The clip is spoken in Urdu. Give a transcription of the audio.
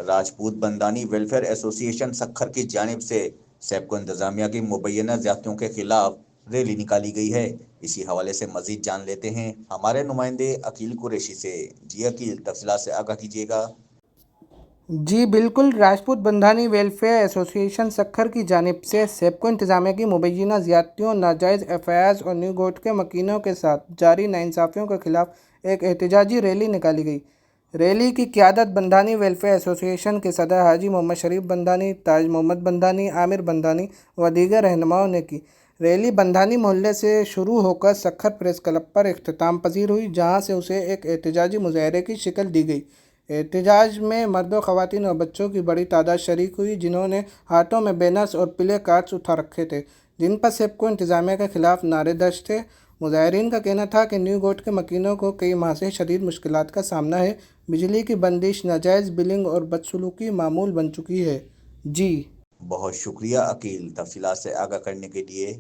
راجپوت بندانی ویلفیئر ایسوسی ایشن سکھر کی جانب سے سیبکو انتظامیہ کی مبینہ زیادتیوں کے خلاف ریلی نکالی گئی ہے۔ اسی حوالے سے مزید جان لیتے ہیں ہمارے نمائندے عقیل قریشی سے۔ جی عقیل، تفصیلات سے آگاہ کیجیے گا۔ جی بالکل، راجپوت بندھانی ویلفیئر ایسوسی ایشن سکھر کی جانب سے سیبکو انتظامیہ کی مبینہ زیادتیوں، ناجائز ایف آئی آرز اور نیو گوٹ کے مکینوں کے ساتھ جاری ناانصافیوں کے خلاف ایک احتجاجی ریلی نکالی گئی۔ ریلی کی قیادت بندھانی ویلفیئر ایسوسی ایشن کے صدر حاجی محمد شریف بندھانی، تاج محمد بندھانی، عامر بندھانی و دیگر رہنماؤں نے کی۔ ریلی بندھانی محلے سے شروع ہو کر سکھر پریس کلب پر اختتام پذیر ہوئی، جہاں سے اسے ایک احتجاجی مظاہرے کی شکل دی گئی۔ احتجاج میں مردوں، خواتین اور بچوں کی بڑی تعداد شریک ہوئی، جنہوں نے ہاتھوں میں بینرز اور پلے کارڈز اٹھا رکھے تھے، جن پر سیبکو انتظامیہ کے خلاف نعرے درج تھے۔ مظاہرین کا کہنا تھا کہ نیو گوٹ کے مکینوں کو کئی ماہ سے شدید مشکلات کا سامنا ہے، بجلی کی بندش، ناجائز بلنگ اور بدسلوکی معمول بن چکی ہے۔ جی بہت شکریہ عقیل، تفصیلات سے آگاہ کرنے کے لیے۔